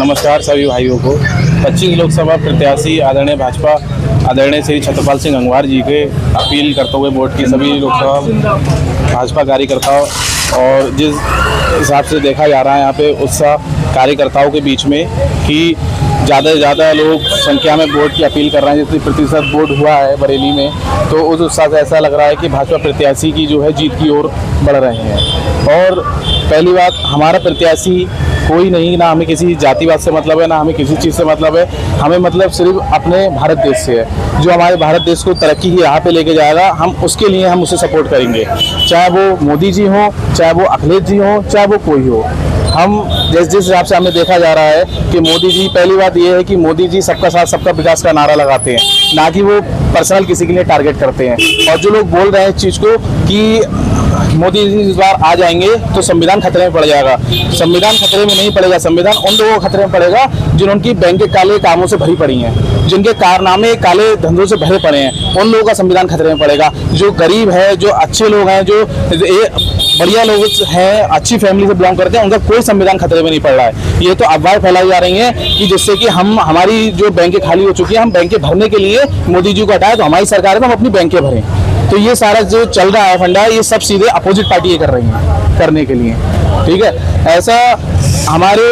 नमस्कार सभी भाइयों को। 25 लोकसभा प्रत्याशी आदरणीय भाजपा आदरणीय श्री छत्रपाल सिंह गंगवार जी के अपील करते हुए वोट की सभी लोकसभा भाजपा कार्यकर्ताओं और जिस हिसाब से देखा जा रहा है यहाँ पे उत्साह कार्यकर्ताओं के बीच में कि ज़्यादा से ज़्यादा लोग संख्या में वोट की अपील कर रहे हैं, जितनी प्रतिशत वोट हुआ है बरेली में, तो उस उत्साह से ऐसा लग रहा है कि भाजपा प्रत्याशी की जो है जीत की ओर बढ़ रहे हैं। और पहली बात, हमारा प्रत्याशी कोई नहीं, ना हमें किसी जातिवाद से मतलब है, ना हमें किसी चीज़ से मतलब है। हमें मतलब सिर्फ अपने भारत देश से है। जो हमारे भारत देश को तरक्की की राह पे लेके जाएगा, हम उसके लिए हम उसे सपोर्ट करेंगे, चाहे वो मोदी जी हो, चाहे वो अखिलेश जी हो, चाहे वो कोई हो। हम जिस हिसाब से हमें देखा जा रहा है कि मोदी जी, पहली बात ये है कि मोदी जी सबका साथ सबका विकास का नारा लगाते हैं, ना कि वो पर्सनल किसी के लिए टारगेट करते हैं। और जो लोग बोल रहे हैं इस चीज़ को कि मोदी जी इस बार आ जाएंगे तो संविधान खतरे में पड़ जाएगा, संविधान खतरे में नहीं पड़ेगा। संविधान उन लोगों को खतरे में पड़ेगा जिनकी बैंकें काले कामों से भरी पड़ी हैं, जिनके कारनामे काले धंधों से भरे पड़े हैं, उन लोगों का संविधान खतरे में पड़ेगा। जो गरीब है, जो अच्छे लोग हैं, जो बढ़िया लोग हैं, अच्छी फैमिली से बिलोंग करते हैं, उनका कोई संविधान खतरे में नहीं पड़ रहा है। ये तो अफवाह फैलाई जा रही हैं कि जिससे कि हमारी जो बैंकें खाली हो चुकी हैं, हम बैंकें भरने के लिए मोदी जी को हटाए तो हमारी सरकार है तो हम अपनी बैंकें भरें। तो ये सारा जो चल रहा है फंडा, ये सब सीधे अपोजिट पार्टी ये कर रही हैं करने के लिए, ठीक है। ऐसा हमारे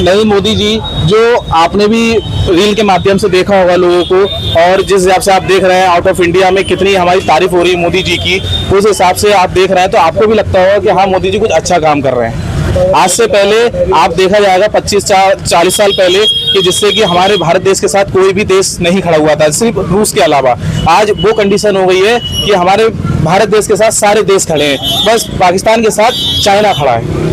नरेंद्र मोदी जी, जो आपने भी रील के माध्यम से देखा होगा लोगों को, और जिस हिसाब से आप देख रहे हैं आउट ऑफ इंडिया में कितनी हमारी तारीफ हो रही है मोदी जी की, उस हिसाब से आप देख रहे हैं तो आपको भी लगता होगा कि हाँ, मोदी जी कुछ अच्छा काम कर रहे हैं। आज से पहले आप देखा जाएगा 25-40 साल पहले कि जिससे कि हमारे भारत देश के साथ कोई भी देश नहीं खड़ा हुआ था, सिर्फ रूस के अलावा। आज वो कंडीशन हो गई है कि हमारे भारत देश के साथ सारे देश खड़े हैं, बस पाकिस्तान के साथ चाइना खड़ा है।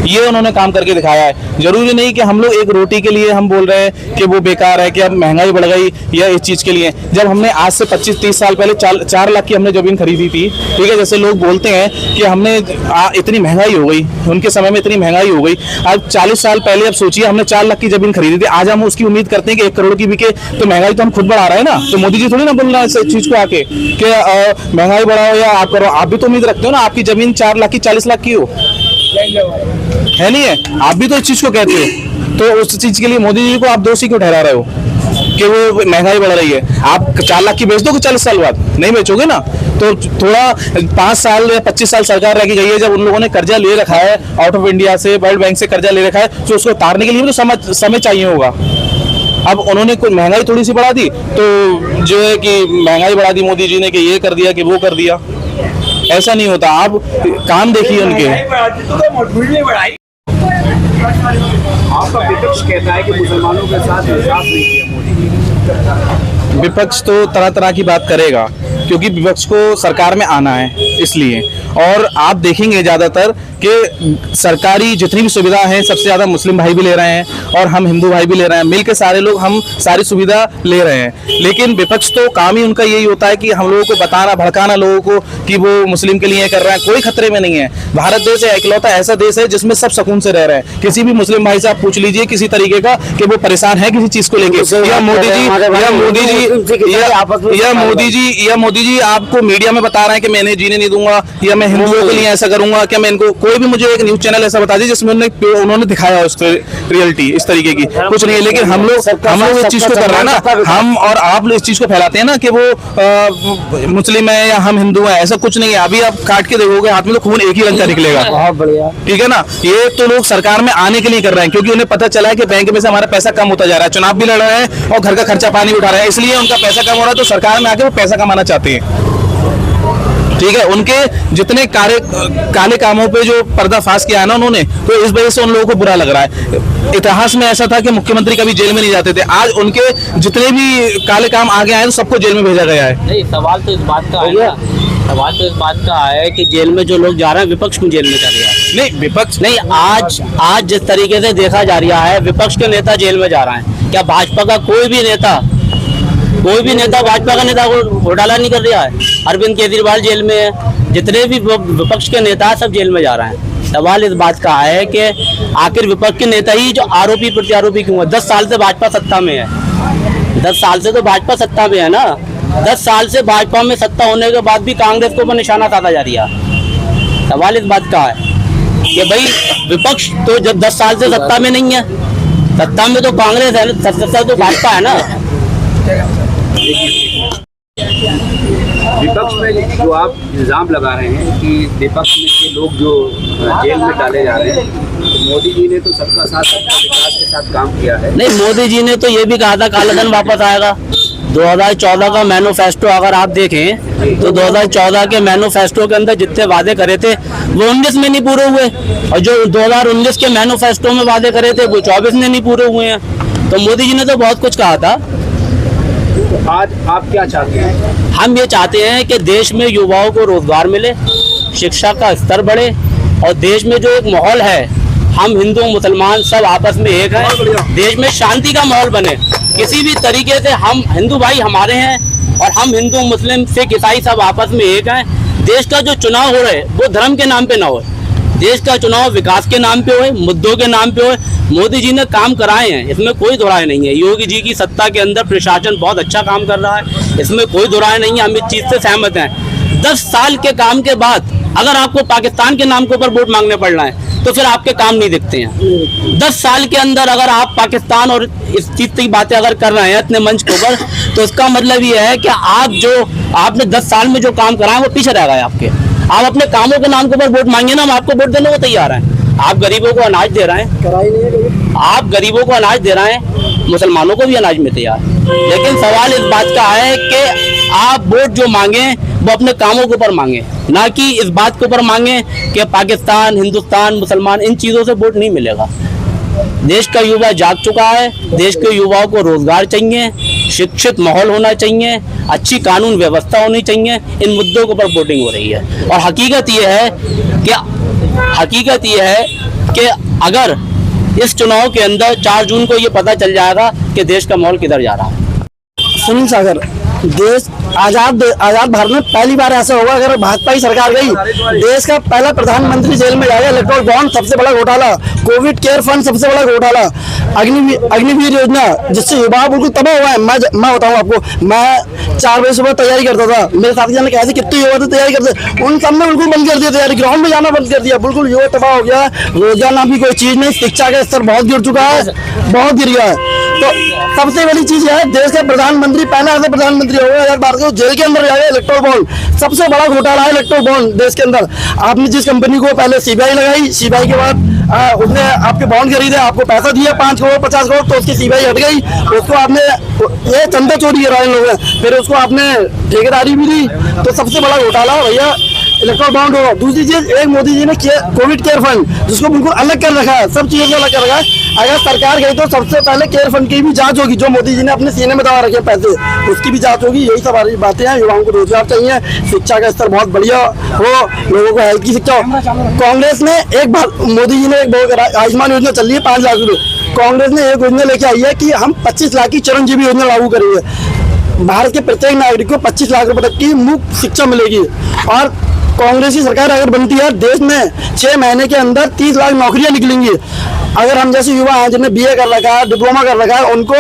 ये उन्होंने काम करके दिखाया है। जरूरी नहीं कि हम लोग एक रोटी के लिए हम बोल रहे हैं कि वो बेकार है, कि अब महंगाई बढ़ गई या इस चीज़ के लिए। जब हमने आज से 25-30 साल पहले 4 लाख की हमने ज़मीन खरीदी थी, ठीक है, जैसे लोग बोलते हैं कि हमने इतनी महंगाई हो गई, उनके समय में इतनी महंगाई हो गई। अब 40 साल पहले अब सोचिए, हमने 4 लाख की ज़मीन खरीदी थी, आज हम उसकी उम्मीद करते हैं कि 1 करोड़ की बिके, तो महंगाई तो हम खुद बढ़ा रहे हैं ना। तो मोदी जी थोड़ी ना बोल रहे हैं इस चीज़ को आके कि महंगाई बढ़ाओ या आप करो। आप भी तो उम्मीद रखते हो ना आपकी ज़मीन 4 लाख की 40 लाख की हो, है नहीं है? आप भी तो इस चीज को कहते हो। तो उस चीज के लिए मोदी जी को आप दोषी क्यों ठहरा रहे हो कि वो महंगाई बढ़ रही है? आप 4 लाख की बेच दो 40 साल बाद, नहीं बेचोगे ना। तो थोड़ा 5 साल या 25 साल सरकार रह गई है, जब उन लोगों ने कर्जा ले रखा है आउट ऑफ इंडिया से, वर्ल्ड बैंक से कर्जा ले रखा है, तो उसको उतारने के लिए भी तो समय चाहिए होगा। अब उन्होंने कोई महंगाई थोड़ी सी बढ़ा दी, तो जो है कि महंगाई बढ़ा दी मोदी जी ने कि ये कर दिया कि वो कर दिया। ऐसा नहीं होता। आप काम देखिए उनके। आपका विपक्ष कहता है कि मुसलमानों के साथ इंसाफ नहीं किया मोदी जी। विपक्ष तो तरह तरह की बात करेगा, क्योंकि विपक्ष को सरकार में आना है इसलिए। और आप देखेंगे ज़्यादातर कि सरकारी जितनी भी सुविधा है, सबसे ज़्यादा मुस्लिम भाई भी ले रहे हैं और हम हिंदू भाई भी ले रहे हैं, मिलकर सारे लोग हम सारी सुविधा ले रहे हैं। लेकिन विपक्ष तो काम ही उनका यही होता है कि हम लोगों को बताना, भड़काना लोगों को कि वो मुस्लिम के लिए कर रहे हैं। कोई खतरे में नहीं है। भारत देश इकलौता ऐसा देश है जिसमें सब सुकून से रह रहे हैं। किसी भी मुस्लिम भाई से आप पूछ लीजिए किसी तरीके का कि वो परेशान है किसी चीज़ को लेकर, या मोदी जी आपको मीडिया में बता रहे हैं कि मैं इन्हें जीने नहीं दूंगा, या मैं हिंदुओं के लिए ऐसा करूंगा, क्या मैं इनको, कोई भी मुझे एक न्यूज चैनल ऐसा बता दीजिए जिसमें उन्होंने दिखाया उस रियलिटी इस तरीके की, कुछ नहीं है। लेकिन हम लोग इस चीज को कर रहे हैं ना, हम और आप इस चीज को फैलाते हैं ना कि वो मुस्लिम है या हम हिंदू हैं, ऐसा कुछ नहीं है। अभी आप काट के देखोगे हाथ में तो खून एक ही रंग का निकलेगा। बहुत बढ़िया, ठीक है ना। ये तो लोग सरकार में आने के लिए कर रहे हैं, क्योंकि उन्हें पता चला है कि बैंक में से हमारा पैसा कम होता जा रहा है, चुनाव भी लड़ रहे हैं और घर का खर्चा पानी उठा रहे हैं, इसलिए उनका पैसा कम हो रहा है, तो सरकार में आके वो पैसा कमाना चाहते हैं। ठीक है, उनके जितने काले कामों पे जो पर्दाफाश किया है ना उन्होंने, तो इस वजह से उन लोगों को बुरा लग रहा है। इतिहास में ऐसा था कि मुख्यमंत्री कभी जेल में नहीं जाते थे, आज उनके जितने भी काले काम आगे आए तो सबको जेल में भेजा गया है। नहीं, सवाल तो इस बात का है कि जेल में जो लोग जा रहे हैं, विपक्ष क्यों जेल में जा रहा है? नहीं, विपक्ष नहीं, आज जिस तरीके से देखा जा रहा है, विपक्ष के नेता जेल में जा रहे हैं। क्या भाजपा का कोई भी नेता भाजपा का नेता को घोटाला नहीं कर रहा है? अरविंद केजरीवाल जेल में है, जितने भी विपक्ष के नेता सब जेल में जा रहे हैं। सवाल इस बात का है कि आखिर विपक्ष के नेता ही जो आरोपी प्रत्यारोपी क्यों है? 10 साल से भाजपा सत्ता में है, 10 साल से तो भाजपा सत्ता में है ना। 10 साल से भाजपा में सत्ता होने के बाद भी कांग्रेस को निशाना साधा जा रहा है। सवाल इस बात का है कि भाई विपक्ष तो जब 10 साल से सत्ता में नहीं है, सत्ता में तो कांग्रेस है ना, सत्ता तो भाजपा है ना। विपक्ष में जो आप इल्ज़ाम लगा रहे हैं कि विपक्ष में के लोग जो जेल में डाले जा रहे हैं, तो मोदी जी ने तो सबका साथ सबका विकास के साथ काम किया है। नहीं, मोदी जी ने तो ये भी कहा था काला धन वापस आएगा। 2014 का मैनिफेस्टो अगर आप देखें तो 2014 के मैनिफेस्टो के अंदर जितने वादे करे थे वो 19 में नहीं पूरे हुए, और जो 2019 के मैनिफेस्टो में वादे करे थे वो 24 में नहीं पूरे हुए हैं। तो मोदी जी ने तो बहुत कुछ कहा था। आज आप क्या चाहते हैं? हम ये चाहते हैं कि देश में युवाओं को रोजगार मिले, शिक्षा का स्तर बढ़े, और देश में जो एक माहौल है, हम हिंदू मुसलमान सब आपस में एक हैं, देश में शांति का माहौल बने। किसी भी तरीके से हम हिंदू भाई हमारे हैं, और हम हिंदू मुस्लिम सिख ईसाई सब आपस में एक हैं। देश का जो चुनाव हो रहा है वो धर्म के नाम पे ना हो, देश का चुनाव विकास के नाम पे होए, मुद्दों के नाम पे होए। मोदी जी ने काम कराए हैं, इसमें कोई दुराय नहीं है। योगी जी की सत्ता के अंदर प्रशासन बहुत अच्छा काम कर रहा है, इसमें कोई दुराय नहीं है, हम इस चीज़ से सहमत हैं। 10 साल के काम के बाद अगर आपको पाकिस्तान के नाम के ऊपर वोट मांगने पड़ रहा है तो फिर आपके काम नहीं दिखते हैं। 10 साल के अंदर अगर आप पाकिस्तान और इस चीज़ की बातें अगर कर रहे हैं इतने मंच के ऊपर, तो इसका मतलब ये है कि आप जो आपने 10 साल में जो काम कराए वो पीछे रह गए आपके। आप अपने कामों के नाम के ऊपर वोट मांगे ना, हम आपको वोट देने को तैयार हैं। आप गरीबों को अनाज दे रहे हैं, आप गरीबों को अनाज दे रहे हैं, मुसलमानों को भी अनाज में तैयार। लेकिन सवाल इस बात का है कि आप वोट जो मांगे वो अपने कामों के ऊपर मांगे, ना कि इस बात के ऊपर मांगे कि पाकिस्तान, हिंदुस्तान, मुसलमान, इन चीज़ों से वोट नहीं मिलेगा। देश का युवा जाग चुका है, देश के युवाओं को रोजगार चाहिए, शिक्षित माहौल होना चाहिए, अच्छी कानून व्यवस्था होनी चाहिए। इन मुद्दों के ऊपर वोटिंग हो रही है। और हकीकत ये है कि अगर इस चुनाव के अंदर 4 जून को ये पता चल जाएगा कि देश का माहौल किधर जा रहा है। सुनील सागर, देश आजाद भारत में पहली बार ऐसा होगा अगर भाजपा की सरकार गई, देश का पहला प्रधानमंत्री जेल में जाएगा। इलेक्ट्रोल बॉन्ड सबसे बड़ा घोटाला, कोविड केयर फंड सबसे बड़ा घोटाला, अग्निवीर योजना जिससे युवा बिल्कुल तबाह हुआ है। मैं बताऊं आपको, मैं 4 बजे सुबह तैयारी करता था, मेरे साथी जाने कैसे कितने युवा थे तैयारी करते, उन सब ने बिल्कुल बंद कर दिया तैयारी, ग्राउंड में जाना बंद कर दिया, बिल्कुल युवा तबाह हो गया। रोजगार नाम की कोई चीज नहीं, शिक्षा का स्तर बहुत गिर चुका है, बहुत गिर गया है। तो सबसे बड़ी चीज है, देश का प्रधानमंत्री पहला ऐसा प्रधानमंत्री होगा अगर भारत को जेल के अंदर जाएगा। इलेक्ट्रोल बॉन्ड सबसे बड़ा घोटाला है, इलेक्ट्रोल बॉन्ड देश के अंदर। आपने जिस कंपनी को पहले सीबीआई लगाई, सीबीआई के बाद उसने आपके बॉन्ड खरीदे, आपको पैसा दिया 5 करोड़ 50 करोड़, तो उसकी सीबीआई हट गई, उसको आपने ये चंदा चोरी करा इन लोगों ने, फिर उसको आपने ठेकेदारी भी दी। तो सबसे बड़ा घोटाला भैया इलेक्ट्रोल बॉन्ड होगा। दूसरी चीज, एक मोदी जी ने कोविड केयर फंड जिसको बिल्कुल अलग कर रखा है, सब चीजों से अलग कर रखा है। अगर सरकार गई तो सबसे पहले केयर फंड की भी जांच होगी, जो मोदी जी ने अपने सीने में दबा रखे पैसे, उसकी भी जांच होगी। यही सारी बातें हैं। युवाओं को रोजगार चाहिए, शिक्षा का स्तर बहुत बढ़िया हो, लोगों को हेल्थ की शिक्षा हो। कांग्रेस ने मोदी जी ने एक आयुष्मान योजना चल रही है 5 लाख रुपए, कांग्रेस ने एक योजना लेके आई है कि हम 25 लाख की चिरंजीवी योजना लागू करेंगे। भारत के प्रत्येक नागरिक को 25 लाख रुपए तक की मुफ्त शिक्षा मिलेगी। और कांग्रेस की सरकार अगर बनती है, देश में 6 महीने के अंदर 30 लाख नौकरियां निकलेंगी। अगर हम जैसे युवा हैं जिन्हें BA कर रखा है, डिप्लोमा कर रखा है, उनको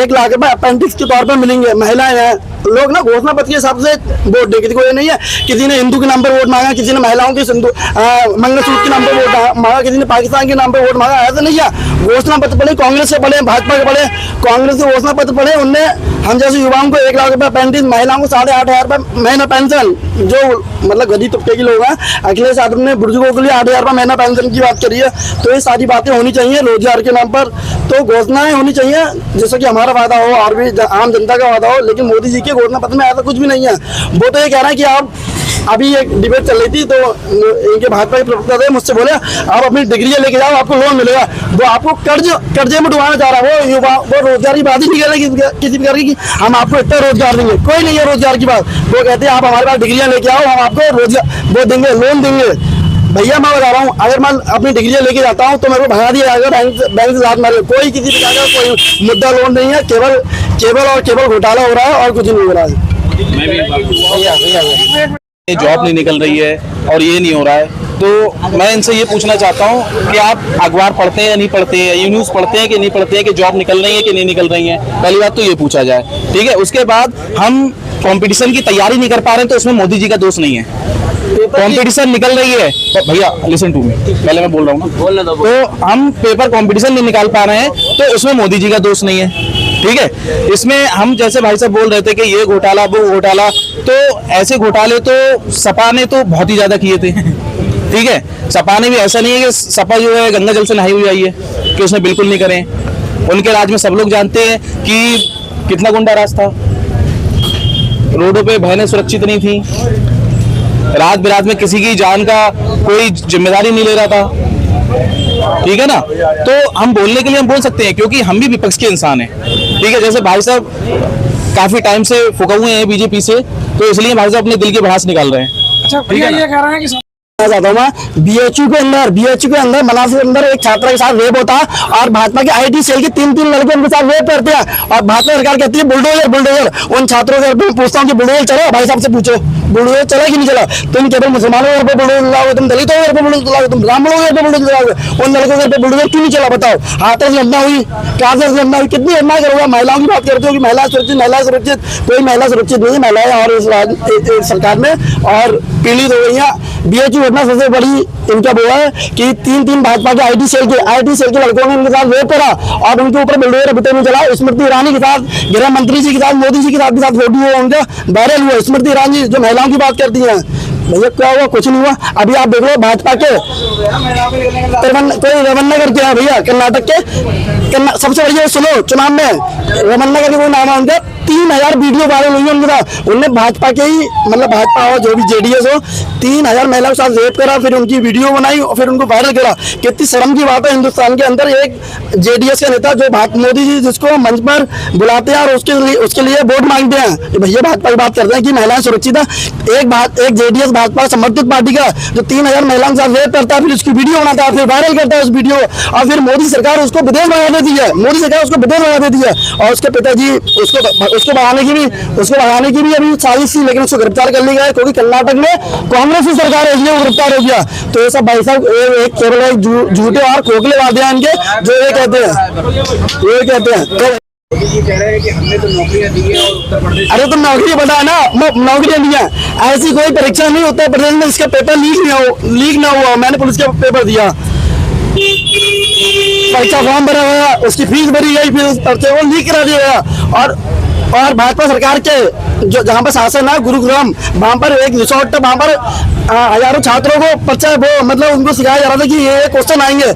1 लाख रुपए अप्रेंटिस के तौर पर मिलेंगे। महिलाएं हैं, लोग ना घोषणा पत्र के हिसाब से वोट दे, किसी को ये नहीं है किसी ने हिंदू के नाम पर वोट मांगा, किसी ने महिलाओं के मंगलसूत्र के नाम पर वोट मांगा, किसी ने पाकिस्तान के नाम पर वोट मांगा। ऐसा नहीं है। घोषणा पत्र पढ़े, कांग्रेस से पढ़े, भाजपा के पढ़े, कांग्रेस के घोषणा पत्र पढ़े, उनने हम जैसे युवाओं को 1 लाख रुपए अप्रेंटिस, महिलाओं को 8,500 रुपए महीना पेंशन, जो मतलब गरीब तबके के लोग हैं। अखिलेश यादव ने बुजुर्गों के लिए 8,000 रुपए महीना पेंशन की बात करी है। तो ये सारी बातें होनी चाहिए रोजगार के नाम पर, तो घोषणाएं होनी चाहिए जैसे कि हमारा वादा हो और भी आम जनता का वादा हो। लेकिन मोदी जी के घोषणा पत्र में ऐसा कुछ भी नहीं है। वो तो ये कह रहे हैं कि आप, अभी एक डिबेट चल रही थी तो इनके भाजपा के प्रवक्ता थे, मुझसे बोले आप अपनी डिग्री लेके जाओ, आपको लोन मिलेगा। वो आपको कर्जे में डुबाना चाह रहा है। वो रोजगार की बात ही नहीं कर रहे किसी प्रकार की, हम आपको इतना रोजगार देंगे, कोई नहीं है रोजगार की बात। वो कहते हैं आप हमारे पास डिग्रियां लेके आओ, हम आपको रोजगार वो देंगे, लोन देंगे। भैया मैं बता रहा हूँ, अगर मैं अपनी डिग्री लेके जाता हूँ तो मेरे को भगा दिया जाएगा, बैंक से साथ मारे। कोई किसी प्रकार का कोई मुद्दा लोन नहीं है, केवल घोटाला हो रहा है और कुछ नहीं हो रहा है। जॉब नहीं निकल रही है और ये नहीं हो रहा है, तो मैं इनसे ये पूछना चाहता हूँ कि आप अखबार पढ़ते हैं या नहीं पढ़ते हैं, ये न्यूज़ पढ़ते हैं कि नहीं पढ़ते हैं कि जॉब निकल रही है कि नहीं निकल रही है। पहली बात तो ये पूछा जाए, ठीक है। उसके बाद हम कंपटीशन की तैयारी नहीं कर पा रहे हैं तो इसमें मोदी जी का दोष नहीं है। कंपटीशन निकल रही है तो भैया लिसन टू मी, पहले मैं बोल रहा हूँ ना, बोलने दो। तो हम पेपर कंपटीशन नहीं निकाल पा रहे हैं तो इसमें मोदी जी का दोष नहीं है, ठीक है। इसमें हम जैसे भाई साहब बोल रहे थे कि ये घोटाला वो घोटाला, तो ऐसे घोटाले तो सपा ने तो बहुत ही ज्यादा किए थे, ठीक है। सपा ने भी, ऐसा नहीं है कि सपा जो है गंगा जल से नहाई हुई आई है कि उसने बिल्कुल नहीं करे। उनके राज में सब लोग जानते हैं कि कितना गुंडा राज था, रोडों पे बहनें सुरक्षित नहीं थी, रात बिरात में किसी की जान का कोई जिम्मेदारी नहीं ले रहा था, ठीक है ना। तो हम बोलने के लिए हम बोल सकते हैं क्योंकि हम भी विपक्ष के इंसान हैं, ठीक है। जैसे भाई साहब काफी टाइम से फुका हुए हैं बीजेपी से, तो इसलिए भाई साहब अपने दिल की भड़ास निकाल रहे हैं। अच्छा भैया ये कह रहे हैं कि जाता हूँ मैं बीएचयू के अंदर मनासी के अंदर एक छात्रा के साथ रेप होता है और भाजपा के आईटी सेल के 3 लड़के उनके साथ रेप करते हैं और भाजपा सरकार कहती है बुलडोजर। उन छात्रों से पूछता हूँ कि बुलडोजर चला, भाई साहब से पूछो बुलडोजर चला कि नहीं चला। तुम केवल मुसलमानों के घर पे बुलडोजर चलाओगे, तुम दलितों के घर पे बुलडोजर चलाओगे, तुम ब्राह्मणों के घर पे बुलडोजर चलाओगे, उन लड़कों के घर पे बुलडोजर क्यों नहीं चला? बताओ। हाथों से घटना हुई, क्या से घटना हुई, कितनी घटना करोगे? महिलाओं की बात करते हो कि महिला सुरक्षित, कोई महिला सुरक्षित नहीं है, महिलाएं और इस सरकार में और पीड़ित हो गई है। बीएचयू घटना सबसे बड़ी इनका वो है कि 3 भाजपा के आईटी सेल के लड़कों ने इनके साथ रेप करा और उनके ऊपर बुलडोजर अभी तक नहीं चला। स्मृति ईरानी के साथ, गृह मंत्री जी के साथ, मोदी जी के साथ वीडियो उनका वायरल हुआ। स्मृति ईरानी जो महिलाओं की बात करती है, भैया क्या हुआ? कुछ नहीं हुआ। अभी आप देख लो भाजपा के कोई रमन्ना करके है भैया, कर्नाटक के सबसे बढ़िया सुनो, चुनाव में रमन्ना करके कोई नाम है उनका, 3000 वीडियो वायरल हुई उनके साथ। उनने भाजपा के ही मतलब भाजपा हो जो भी जेडीएस हो, 3000 महिलाओं के साथ रेप करा, फिर उनकी वीडियो बनाई और फिर उनको वायरल करा। कितनी शर्म की बात है हिंदुस्तान के अंदर एक जेडीएस का नेता जो मोदी जी जिसको मंच पर बुलाते हैं और उसके लिए वोट मांगते हैं, भैया भाजपा की बात करते हैं कि महिलाएं सुरक्षित है। एक जेडीएस भाजपा समर्थित पार्टी का जो 3000 महिलाओं के साथ रेप करता है, फिर उसकी वीडियो बनाता है, फिर वायरल करता है उस वीडियो, और फिर मोदी सरकार उसको विदेश भगा देती है, मोदी सरकार उसको विदेश भगा देती है। और उसके पिताजी उसको भगाने की भी अभी साजिश थी, लेकिन उसको गिरफ्तार कर लिया गया क्योंकि कर्नाटक में कांग्रेस की सरकार है, इसलिए वो गिरफ्तार हो गया। तो ये सब भाई साहब एक केवल झूठे और खोखले वादे हैं इनके, जो ये कहते हैं तो ये कह रहे हैं कि हमने तो नौकरियां दी है और उत्तर प्रदेश। अरे तो नौकरी बता ना, नौकरियां दी है। ऐसी कोई परीक्षा नहीं उत्तर प्रदेश में इसका पेपर लीक ना हुआ। मैंने पुलिस का पेपर दिया, परीक्षा फॉर्म भरा हुआ, उसकी फीस भरी गई, फिर पर्चे वो लीक करा दिया गया। और भाजपा सरकार के जो जहाँ पर शासन है गुरुग्राम, वहाँ पर एक रिसोर्ट, वहाँ पर हजारों छात्रों को पर्चा वो मतलब उनको सिखाया जा रहा था कि ये क्वेश्चन आएंगे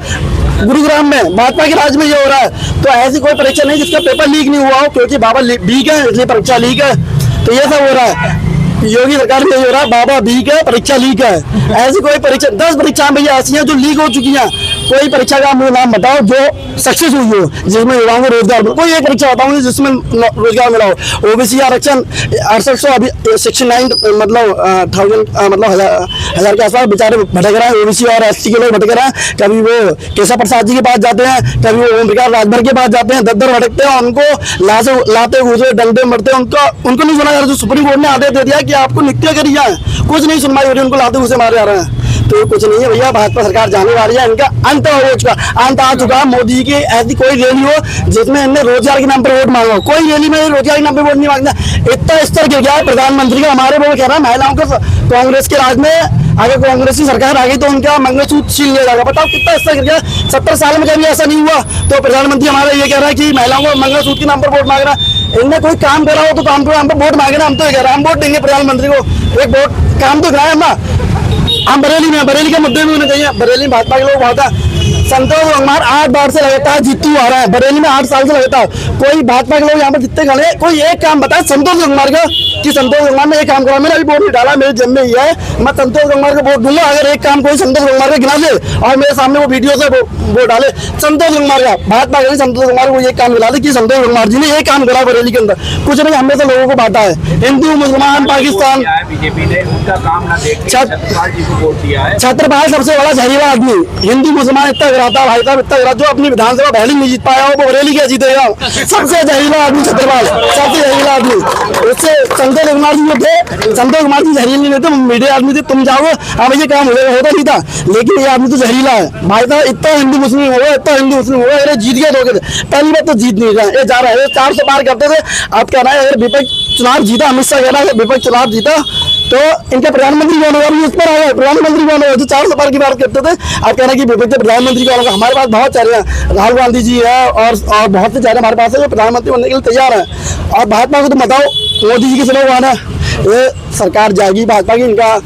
गुरुग्राम में, भाजपा के राज्य में ये हो रहा है। तो ऐसी कोई परीक्षा नहीं जिसका पेपर लीक नहीं हुआ हो, क्योंकि बाबा वीक है इसलिए परीक्षा लीक है। तो ये सब हो रहा है, योगी सरकार में हो रहा है, बाबा वीक है परीक्षा लीक है। ऐसी कोई परीक्षा 10 परीक्षाएं भैया ऐसी हैं जो लीक हो चुकी हैं। कोई परीक्षा का नाम बताओ जो सक्सेस हुई हो, जिसमें युवाओं को रोजगार मिला। कोई एक परीक्षा बताऊंगी जिसमें रोजगार मिला हो। ओबीसी आरक्षण 6800 अभी 69 मतलब 1000 मतलब हजार के आसपास बेचारे भटक रहे हैं, ओबीसी और एसटी के लोग भटक रहे हैं। कभी वो केशव प्रसाद जी के पास जाते हैं, कभी वो ओम प्रकाश राजभर के पास जाते हैं, दर भटकते हैं, उनको लाते घूसे डंडे मरते हैं। उनको नहीं सुना जा रहा। जो सुप्रीम कोर्ट ने आदेश दे दिया कि आपको नित्य करिए, कुछ नहीं सुनवाई हो रही, उनको लाते घूसे मारे जा रहे हैं। तो कुछ नहीं है भैया, भाजपा सरकार जाने वाली है, इनका अंत आ चुका। मोदी की ऐसी कोई रैली हो जिसमें इनने रोजगार के नाम पर वोट मांगा, कोई रैली में रोजगार के नाम पर वोट नहीं मांगना। इतना स्तर गिर गया है प्रधानमंत्री का। हमारे वो कह रहा है महिलाओं को कांग्रेस के राज में अगर कांग्रेस की सरकार आ गई तो उनका मंगलसूत्र छीन लिया जाएगा। बताओ कितना स्तर गिर गया। 70 साल में कभी ऐसा नहीं हुआ। तो प्रधानमंत्री हमारा ये कह रहा है कि महिलाओं को मंगलसूत्र के नाम पर वोट मांग रहा है। इनने कोई काम करा हो तो काम को नाम पर वोट मांगे ना। हम तो ये कह रहे हैं हम वोट देंगे प्रधानमंत्री को, एक वोट काम तो कराए ना। हम बरेली के मुद्दे में होने चाहिए। बरेली में भाजपा के लोग बहुत है। संतोष गंगवार 8 बार से लगातार जीतू आ रहा है बरेली में, 8 साल से लगातार। कोई भाजपा के लोग यहाँ पर जितने खड़े, कोई एक काम बताए संतोष गंगवार का कि संतोष गंगवार ने एक काम करा। मैंने अभी वोट नहीं डाला, मेरे जन्म में ही है, मैं संतोष गंगवार को वोट दूंगा अगर एक काम कोई संतोष गंगवार का गिना दे और मेरे सामने वो वीडियो से वोट डाले। संतोष गंगवार का भाजपा के संतोष गंगवार को एक काम गिला दे कि संतोष गंगवार जी ने एक काम करा बरेली के अंदर। कुछ नहीं, हमें तो लोगों को बांटा है, हिंदू मुसलमान पाकिस्तान। बीजेपी ने उनका काम ना देख छत्रपाल जी को वोट दिया है। छत्रपाल सबसे बड़ा जहरीला आदमी, हिंदू मुसलमान इतना गिराता भाई साहब, इतना गिरा। जो अपनी विधानसभा पहले नहीं जीत पाया वो बरेली क्या जीतेगा। सबसे जहरीला आदमी छत्रपाल, सबसे जहरीला आदमी। उससे संतोष कुमार जी थे, संतोष कुमार जी जहरीली नहीं थे, मीडिया आदमी थे। तुम जाओगे हाँ भैया काम होता नहीं था, लेकिन ये आदमी तो जहरीला है भाई साहब। इतना हिंदू मुस्लिम होगा, इतना हिंदू मुस्लिम होगा, अरे जीत गया धोखे थे। पहली बार तो जीत नहीं रहा, ये जा रहा है 400 पार करते थे। आप कह रहे हैं अगर विपक्ष चुनाव जीता, अमित शाह कह रहा है विपक्ष चुनाव जीता तो इनका प्रधानमंत्री कौन होगा, इस पर आया प्रधानमंत्री कौन होगा। जो 4 सवाल की बात करते थे, आप कहना कि प्रधानमंत्री कौन होगा। हमारे पास बहुत सारे हैं, राहुल गांधी जी है और बहुत से सारे हमारे पास है जो प्रधानमंत्री बनने के लिए तैयार है। और भाजपा को तो बताओ, मोदी जी की स्लोगन है, ये सरकार जाएगी भाजपा की, इनका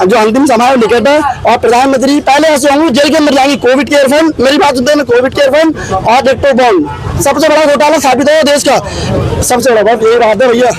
जो अंतिम समय है निकट है। और प्रधानमंत्री पहले ऐसे होंगे जेल के अंदर जाएंगे। कोविड केयर फंड, मेरी बात सुनते हैं, कोविड केयर फंड और इलेक्ट्रो बॉन्ड सबसे बड़ा घोटाला साबित हो देश का, सबसे बड़ा बात ये बात है भैया।